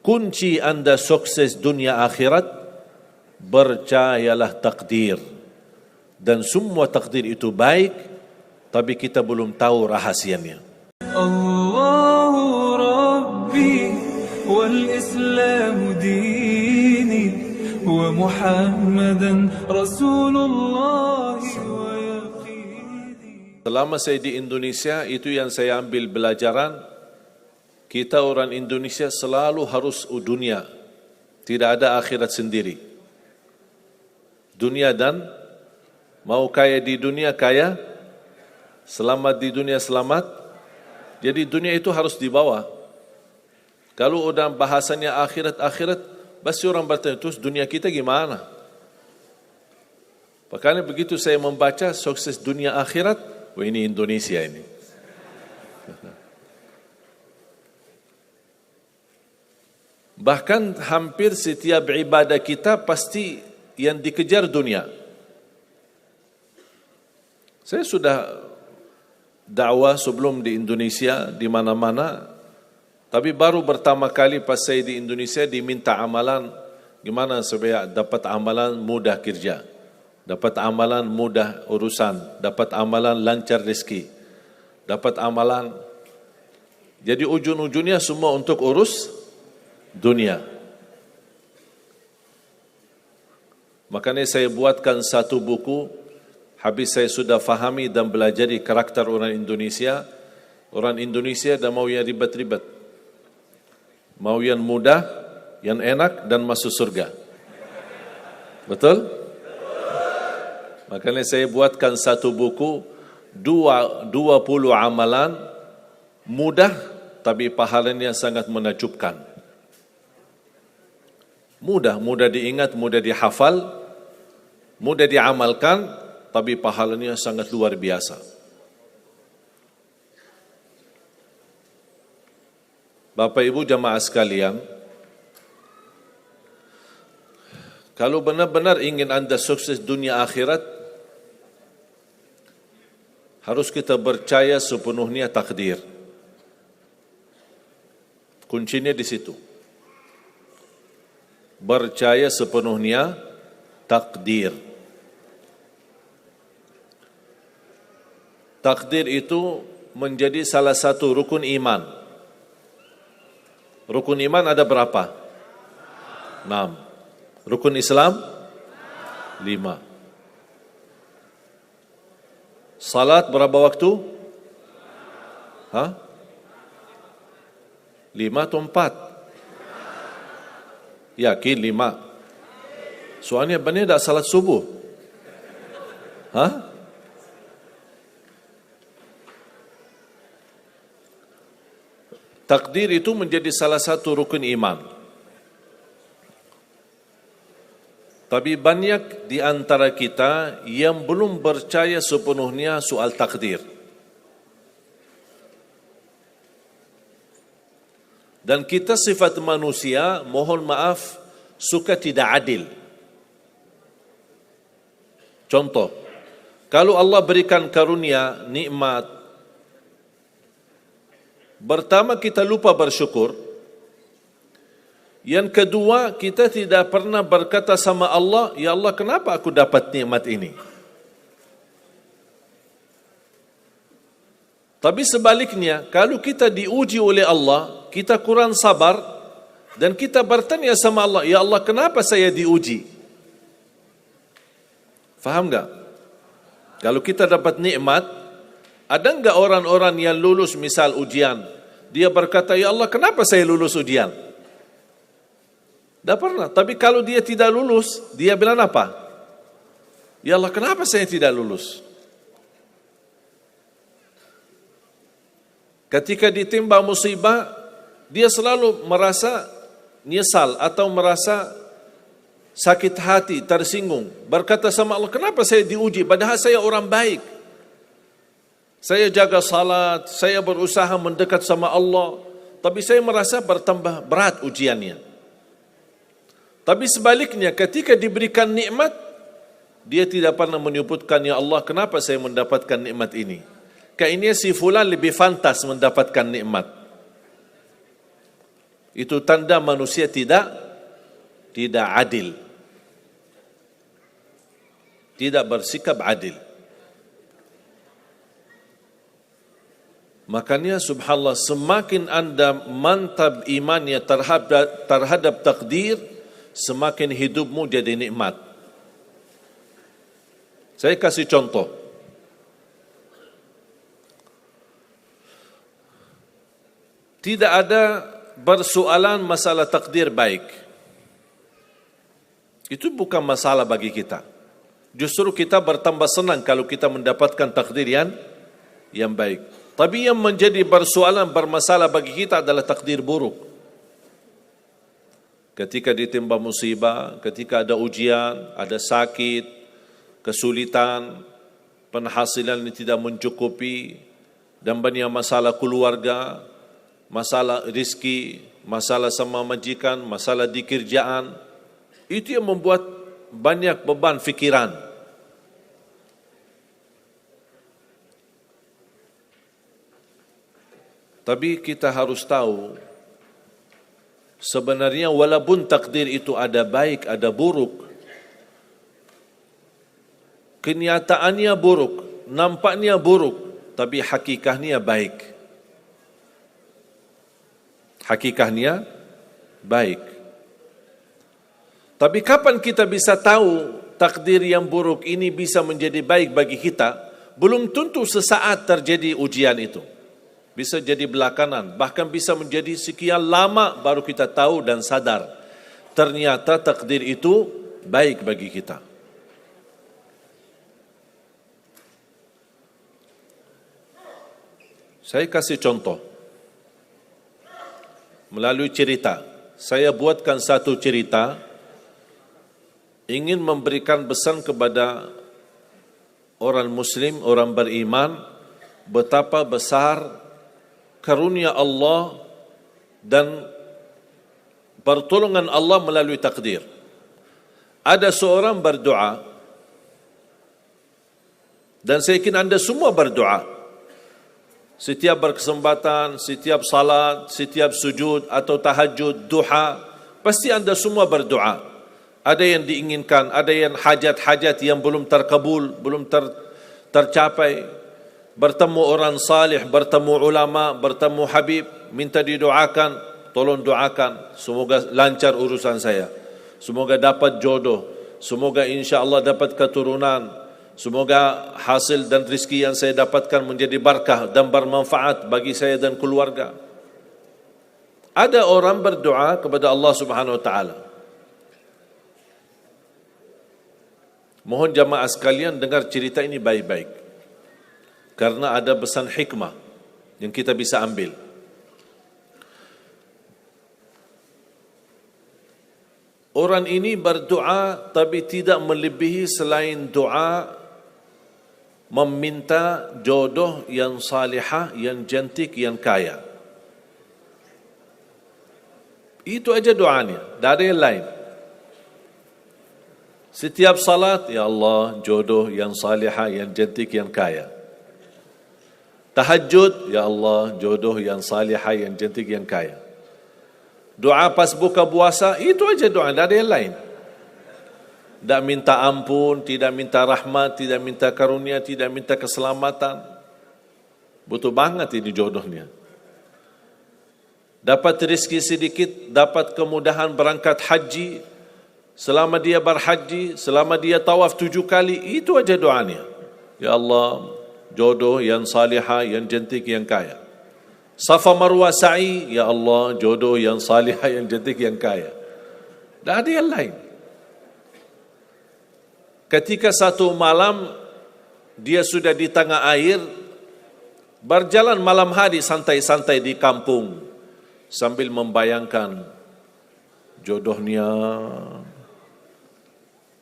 kunci Anda sukses dunia akhirat, percayalah takdir. Dan semua takdir itu baik, tapi kita belum tahu rahasianya. Allahu Rabbi wal Islam dini wa Muhammadan Rasulullah wa yaqini. Selama saya di Indonesia, itu yang saya ambil pelajaran. Kita orang Indonesia selalu harus dunia. Tidak ada akhirat sendiri. Dunia dan mau kaya di dunia kaya, selamat di dunia selamat. Jadi dunia itu harus dibawa. Kalau udah bahasanya akhirat, pasti orang bertanya, terus dunia kita gimana? Makanya begitu saya membaca sukses dunia akhirat, wah ini Indonesia ini. Bahkan hampir setiap ibadah kita pasti yang dikejar dunia. Saya sudah dakwah sebelum di Indonesia, di mana-mana. Tapi baru pertama kali pas saya di Indonesia diminta amalan, gimana supaya dapat amalan mudah kerja, dapat amalan mudah urusan, dapat amalan lancar rezeki, dapat amalan. Jadi ujung-ujungnya semua untuk urus dunia. Makanya saya buatkan satu buku. Habis saya sudah fahami dan belajari karakter orang Indonesia. Orang Indonesia dah mau yang ribet-ribet, mau yang mudah, yang enak dan masuk surga. Betul? Makanya saya buatkan satu buku, 20 amalan mudah tapi pahalanya sangat menakjubkan. Mudah diingat, mudah dihafal, mudah diamalkan, tapi pahalanya sangat luar biasa. Bapak Ibu jamaah sekalian, kalau benar-benar ingin Anda sukses dunia akhirat, harus kita percaya sepenuhnya takdir. Kuncinya di situ. Percaya sepenuhnya takdir. Takdir itu menjadi salah satu rukun iman. Rukun iman ada berapa? 6. Rukun Islam? 5. Salat berapa waktu? 5 atau 4? Yakin 5. Soalnya benar tak salat subuh. Takdir itu menjadi salah satu rukun iman. Tapi banyak di antara kita yang belum percaya sepenuhnya soal takdir. Dan kita sifat manusia, mohon maaf, suka tidak adil. Contoh, kalau Allah berikan karunia, nikmat, pertama kita lupa bersyukur. Yang kedua, kita tidak pernah berkata sama Allah, ya Allah kenapa aku dapat nikmat ini? Tapi sebaliknya, kalau kita diuji oleh Allah, kita kurang sabar, dan kita bertanya sama Allah, ya Allah kenapa saya diuji? Faham enggak? Kalau kita dapat nikmat, ada enggak orang-orang yang lulus misal ujian, dia berkata, ya Allah kenapa saya lulus ujian? Tak pernah. Tapi kalau dia tidak lulus, dia bilang apa? Ya Allah kenapa saya tidak lulus? Ketika ditimpa musibah, dia selalu merasa nyesal atau merasa sakit hati, tersinggung. Berkata sama Allah, kenapa saya diuji? Padahal saya orang baik. Saya jaga salat, saya berusaha mendekat sama Allah. Tapi saya merasa bertambah berat ujiannya. Tapi sebaliknya, ketika diberikan nikmat, dia tidak pernah menyebutkan, ya Allah kenapa saya mendapatkan nikmat ini? Kayaknya si fulan lebih fantas mendapatkan nikmat. Itu tanda manusia tidak adil. Tidak bersikap adil. Makanya subhanallah, semakin anda mantap imannya terhadap takdir, semakin hidupmu jadi nikmat. Saya kasih contoh. Tidak ada persoalan masalah takdir baik. Itu bukan masalah bagi kita. Justru kita bertambah senang kalau kita mendapatkan takdir yang baik. Tapi yang menjadi persoalan bermasalah bagi kita adalah takdir buruk. Ketika ditimpa musibah, ketika ada ujian, ada sakit, kesulitan, penghasilan yang tidak mencukupi, dan banyak masalah keluarga, masalah rezeki, masalah sama majikan, masalah di kerjaan, itu yang membuat banyak beban fikiran. Tapi kita harus tahu, sebenarnya walaupun takdir itu ada baik, ada buruk, kenyataannya buruk, nampaknya buruk, tapi hakikatnya baik. Hakikatnya baik. Tapi kapan kita bisa tahu takdir yang buruk ini bisa menjadi baik bagi kita? Belum tentu sesaat terjadi ujian itu. Bisa jadi belakangan, bahkan bisa menjadi sekian lama baru kita tahu dan sadar ternyata takdir itu baik bagi kita. Saya kasih contoh melalui cerita. Saya buatkan satu cerita ingin memberikan pesan kepada orang muslim, orang beriman, betapa besar karunia Allah dan pertolongan Allah melalui takdir. Ada seorang berdoa, dan saya yakin anda semua berdoa. Setiap berkesempatan, setiap salat, setiap sujud atau tahajud, duha, pasti anda semua berdoa. Ada yang diinginkan, ada yang hajat-hajat yang belum terkabul, belum tercapai. Bertemu orang salih, bertemu ulama, bertemu habib, minta didoakan, tolong doakan, semoga lancar urusan saya, semoga dapat jodoh, semoga insya Allah dapat keturunan, semoga hasil dan rezeki yang saya dapatkan menjadi berkah dan bermanfaat bagi saya dan keluarga. Ada orang berdoa kepada Allah Subhanahu wa taala. Mohon jamaah sekalian dengar cerita ini baik-baik, karena ada pesan hikmah yang kita bisa ambil. Orang ini berdoa tapi tidak melebihi selain doa meminta jodoh yang salihah, yang cantik, yang kaya. Itu aja doanya, tak ada yang lain. Setiap salat, ya Allah, jodoh yang salihah, yang cantik, yang kaya. Tahajud, ya Allah, jodoh yang salihah, yang cantik, yang kaya. Doa pas buka puasa, itu aja doa, tidak ada yang lain. Tidak minta ampun, tidak minta rahmat, tidak minta karunia, tidak minta keselamatan. Butuh banget ini jodohnya. Dapat rezeki sedikit, dapat kemudahan berangkat haji. Selama dia berhaji, selama dia tawaf 7 kali, itu aja doanya. Ya Allah, jodoh yang salihah, yang cantik, yang kaya. Safa Marwah sa'i, ya Allah, jodoh yang salihah, yang cantik, yang kaya. Tak ada yang lain. Ketika satu malam dia sudah di tengah air, berjalan malam hari santai-santai di kampung sambil membayangkan jodohnya,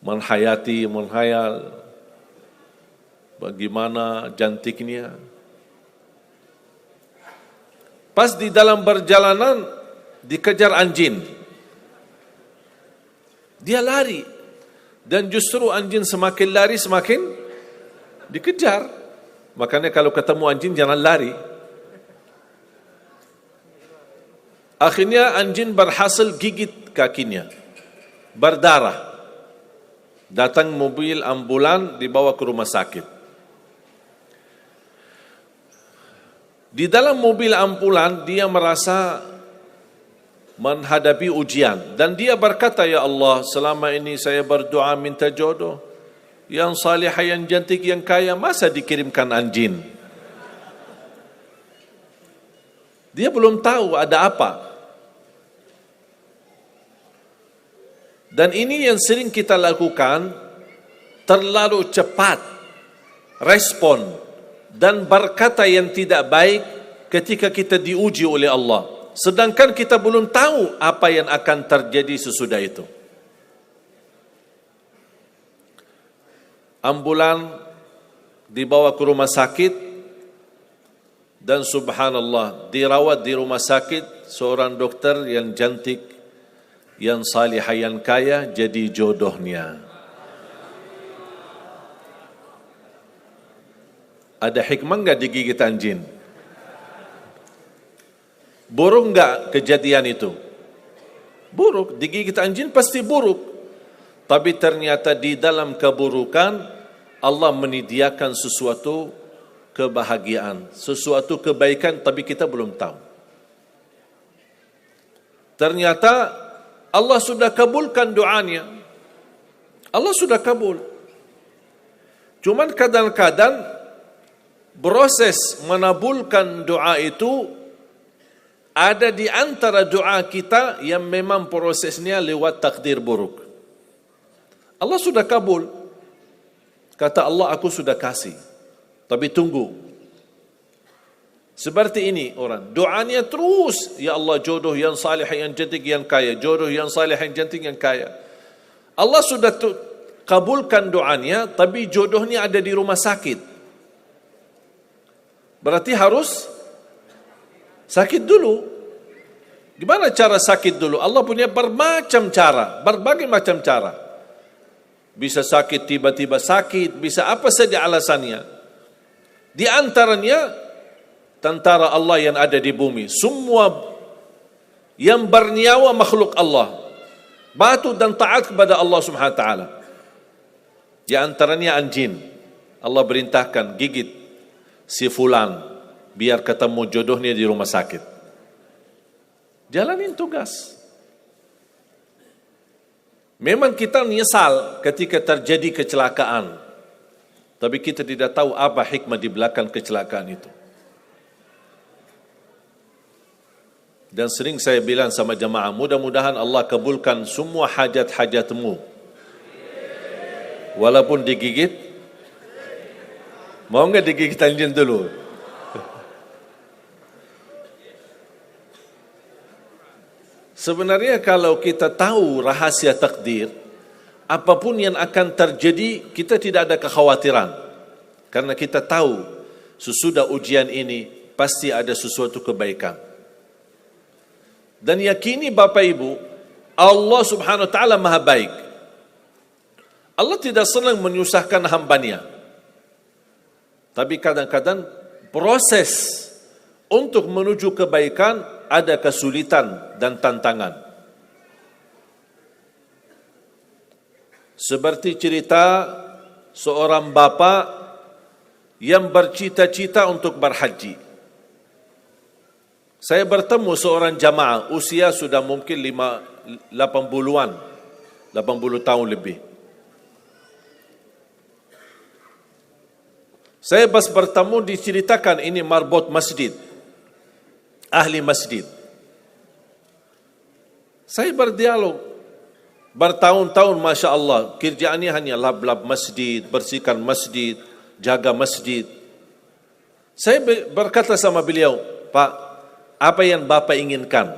menghayal bagaimana cantiknya. Pas di dalam perjalanan dikejar anjing. Dia lari, dan justru anjing semakin lari semakin dikejar. Makanya kalau ketemu anjing jangan lari. Akhirnya anjing berhasil gigit kakinya, berdarah. Datang mobil ambulan, dibawa ke rumah sakit. Di dalam mobil ambulan, dia merasa menghadapi ujian. Dan dia berkata, ya Allah, selama ini saya berdoa minta jodoh, yang salihah, yang cantik, yang kaya, masa dikirimkan anjing? Dia belum tahu ada apa. Dan ini yang sering kita lakukan, terlalu cepat respon dan berkata yang tidak baik ketika kita diuji oleh Allah. Sedangkan kita belum tahu apa yang akan terjadi sesudah itu. Ambulan dibawa ke rumah sakit dan subhanallah dirawat di rumah sakit seorang dokter yang cantik, yang salihah, yang kaya, jadi jodohnya. Ada hikmah enggak digigit anjing? Buruk enggak kejadian itu? Buruk, digigit anjing pasti buruk. Tapi ternyata di dalam keburukan Allah menyediakan sesuatu kebahagiaan, sesuatu kebaikan, tapi kita belum tahu. Ternyata Allah sudah kabulkan doanya. Allah sudah kabul. Cuman kadang-kadang proses menabulkan doa itu ada di antara doa kita yang memang prosesnya lewat takdir buruk. Allah sudah kabul. Kata Allah, aku sudah kasih. Tapi tunggu. Seperti ini orang, doanya terus, ya Allah jodoh yang salih, yang cantik, yang kaya, jodoh yang salih, yang cantik, yang kaya. Allah sudah kabulkan doanya, tapi jodohnya ada di rumah sakit. Berarti harus sakit dulu. Gimana cara sakit dulu? Allah punya bermacam cara, berbagai macam cara. Bisa sakit, tiba-tiba sakit, bisa apa saja alasannya. Di antaranya tentara Allah yang ada di bumi, semua yang bernyawa makhluk Allah, patuh dan taat kepada Allah Subhanahu wa taala. Di antaranya anjing. Allah perintahkan gigit si fulan biar ketemu jodohnya di rumah sakit. Jalanin tugas. Memang kita menyesal ketika terjadi kecelakaan, tapi kita tidak tahu apa hikmah di belakang kecelakaan itu. Dan sering saya bilang sama jamaah, mudah-mudahan Allah kabulkan semua hajat-hajatmu. Walaupun digigit, mau enggak digigit anjing dulu? Sebenarnya kalau kita tahu rahasia takdir, apapun yang akan terjadi, kita tidak ada kekhawatiran. Karena kita tahu sesudah ujian ini pasti ada sesuatu kebaikan. Dan yakini Bapak Ibu, Allah Subhanahu wa taala Maha baik. Allah tidak senang menyusahkan hambanya. Tapi kadang-kadang proses untuk menuju kebaikan ada kesulitan dan tantangan. Seperti cerita seorang bapa yang bercita-cita untuk berhaji. Saya bertemu seorang jamaah, usia sudah mungkin 80-an, 80 tahun lebih. Saya pas bertemu diceritakan ini marbot masjid, ahli masjid. Saya berdialog, bertahun-tahun Masya Allah, kerjaannya hanya lap-lap masjid, bersihkan masjid, jaga masjid. Saya berkata sama beliau, Pak, apa yang Bapak inginkan?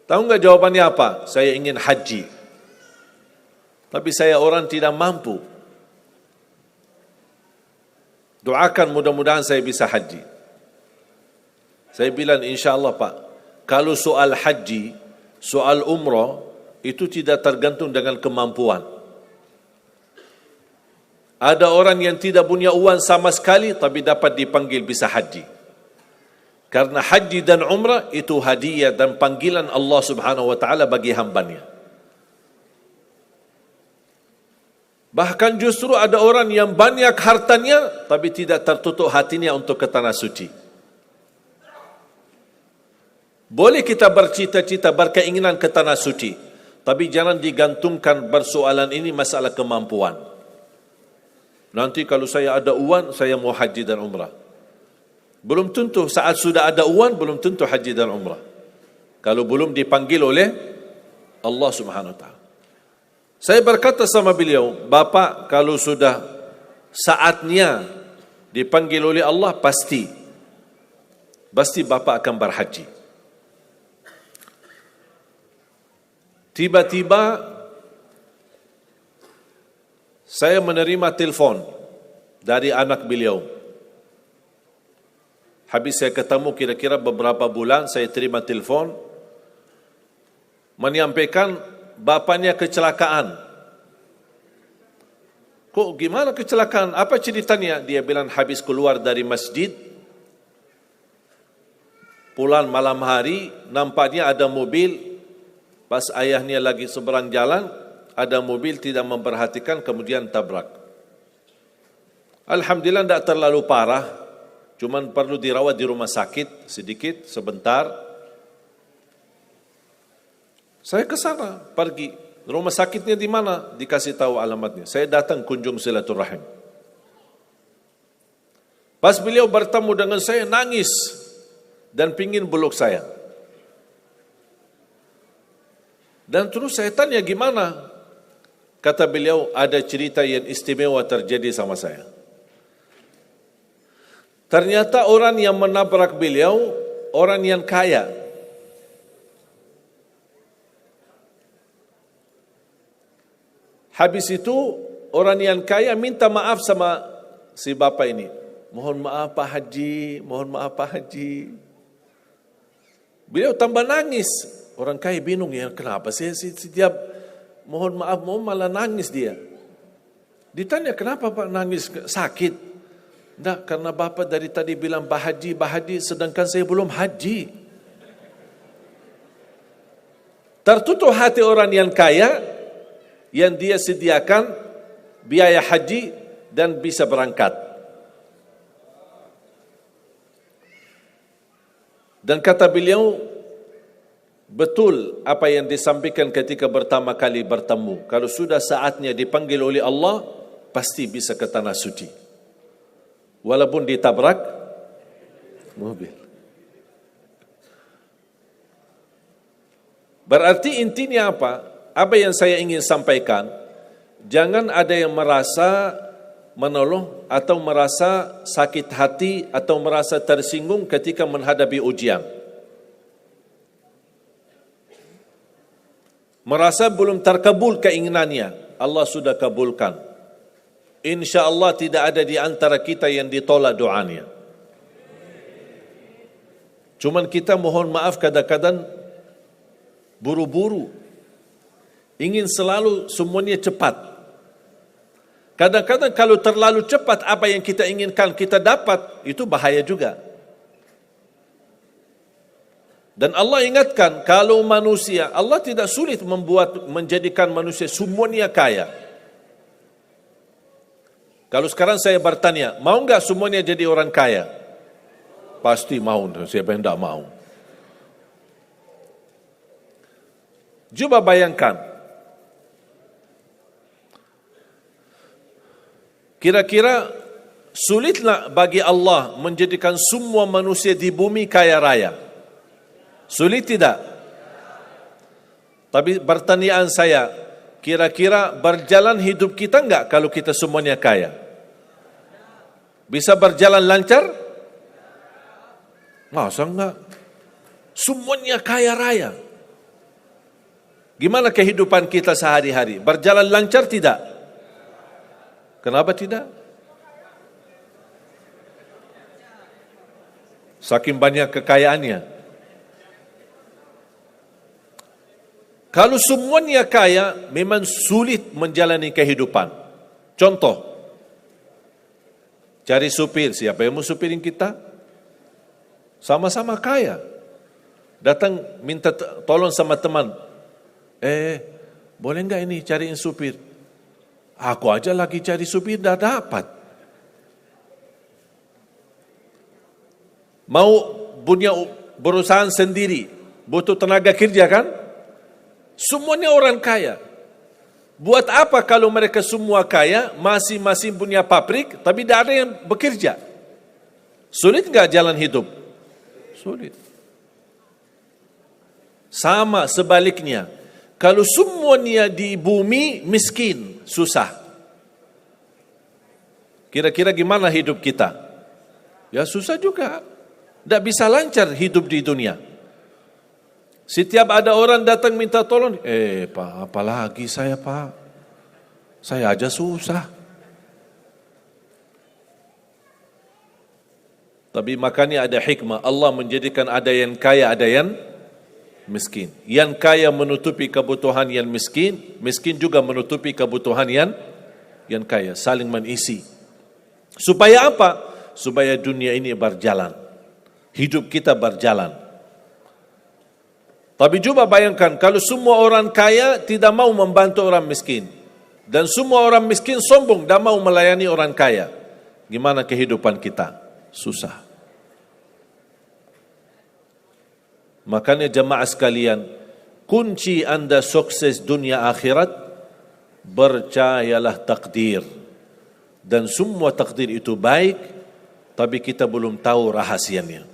Tahu enggak jawabannya apa? Saya ingin haji. Tapi saya orang tidak mampu. Doakan mudah-mudahan saya bisa haji. Saya bilang insya-Allah Pak, kalau soal haji, soal umrah itu tidak tergantung dengan kemampuan. Ada orang yang tidak punya uang sama sekali tapi dapat dipanggil bisa haji. Karena haji dan umrah itu hadiah dan panggilan Allah Subhanahu wa taala bagi hambanya. Bahkan justru ada orang yang banyak hartanya tapi tidak tertutup hatinya untuk ke tanah suci. Boleh kita bercita-cita, berkeinginan ke tanah suci, tapi jangan digantungkan persoalan ini masalah kemampuan. Nanti kalau saya ada uang, saya mau haji dan umrah. Belum tentu saat sudah ada uang, belum tentu haji dan umrah. Kalau belum dipanggil oleh Allah Subhanahu wa taala. Saya berkata sama beliau, Bapak kalau sudah saatnya dipanggil oleh Allah, pasti Bapak akan berhaji. Tiba-tiba saya menerima telefon dari anak beliau. Habis saya ketemu kira-kira beberapa bulan, saya terima telefon menyampaikan bapaknya kecelakaan. Kok gimana kecelakaan? Apa ceritanya? Dia bilang habis keluar dari masjid, pulang malam hari, nampaknya ada mobil, pas ayahnya lagi seberang jalan, ada mobil tidak memperhatikan, kemudian tabrak. Alhamdulillah tidak terlalu parah, cuman perlu dirawat di rumah sakit sedikit, sebentar. Saya ke sana, pergi. Rumah sakitnya di mana? Dikasih tahu alamatnya. Saya datang kunjung silaturahim. Pas beliau bertemu dengan saya, nangis dan pingin peluk saya. Dan terus saya tanya gimana? Kata beliau, ada cerita yang istimewa terjadi sama saya. Ternyata orang yang menabrak beliau, orang yang kaya. Habis itu orang yang kaya minta maaf sama si bapak ini. Mohon maaf Pak Haji, mohon maaf Pak Haji. Beliau tambah nangis. Orang kaya bingung ya, kenapa sih setiap mohon maaf malah nangis dia. Ditanya kenapa Pak nangis, sakit? Enggak, karena bapak dari tadi bilang Pak Haji, sedangkan saya belum haji. Tertutup hati orang yang kaya, yang dia sediakan biaya haji dan bisa berangkat. Dan kata beliau, betul apa yang disampaikan ketika pertama kali bertemu. Kalau sudah saatnya dipanggil oleh Allah, pasti bisa ke tanah suci. Walaupun ditabrak mobil. Berarti intinya apa? Apa yang saya ingin sampaikan, jangan ada yang merasa menolong atau merasa sakit hati atau merasa tersinggung ketika menghadapi ujian. Merasa belum terkabul keinginannya, Allah sudah kabulkan. InsyaAllah tidak ada di antara kita yang ditolak doanya. Cuman kita mohon maaf kadang-kadang buru-buru. Ingin selalu semuanya cepat. Kadang-kadang kalau terlalu cepat apa yang kita inginkan kita dapat, itu bahaya juga. Dan Allah ingatkan, kalau manusia, Allah tidak sulit menjadikan manusia semuanya kaya. Kalau sekarang saya bertanya, mau enggak semuanya jadi orang kaya? Pasti mau, siapa yang tidak mau. Coba bayangkan, kira-kira sulitlah bagi Allah menjadikan semua manusia di bumi kaya raya? Sulit tidak? Tapi pertanyaan saya, kira-kira berjalan hidup kita enggak kalau kita semuanya kaya? Bisa berjalan lancar? Masa enggak? Semuanya kaya raya. Gimana kehidupan kita sehari-hari? Berjalan lancar tidak? Kenapa tidak? Saking banyak kekayaannya. Kalau semuanya kaya, memang sulit menjalani kehidupan. Contoh, cari supir, siapa yang mau supirin kita? sama-sama kaya. Datang minta tolong sama teman. Boleh enggak ini cariin supir? Aku aja lagi cari supir dah dapat. Mau punya perusahaan sendiri, butuh tenaga kerja kan? Semuanya orang kaya. Buat apa kalau mereka semua kaya, masing-masing punya pabrik, tapi tidak ada yang bekerja? Sulit enggak jalan hidup? Sulit. Sama sebaliknya, kalau semuanya di bumi miskin, susah. Kira-kira gimana hidup kita? Ya susah juga. Tidak bisa lancar hidup di dunia. Setiap ada orang datang minta tolong, Pak, apalagi saya Pak? Saya aja susah. Tapi makanya ada hikmah. Allah menjadikan ada yang kaya, ada yang miskin. Yang kaya menutupi kebutuhan yang miskin, miskin juga menutupi kebutuhan yang kaya. Saling mengisi. Supaya apa? Supaya dunia ini berjalan. Hidup kita berjalan. Tapi coba bayangkan, kalau semua orang kaya tidak mau membantu orang miskin. Dan semua orang miskin sombong, tidak mau melayani orang kaya. Gimana kehidupan kita? Susah. Makanya jemaah sekalian, kunci anda sukses dunia akhirat, percayalah takdir. Dan semua takdir itu baik, tapi kita belum tahu rahasianya.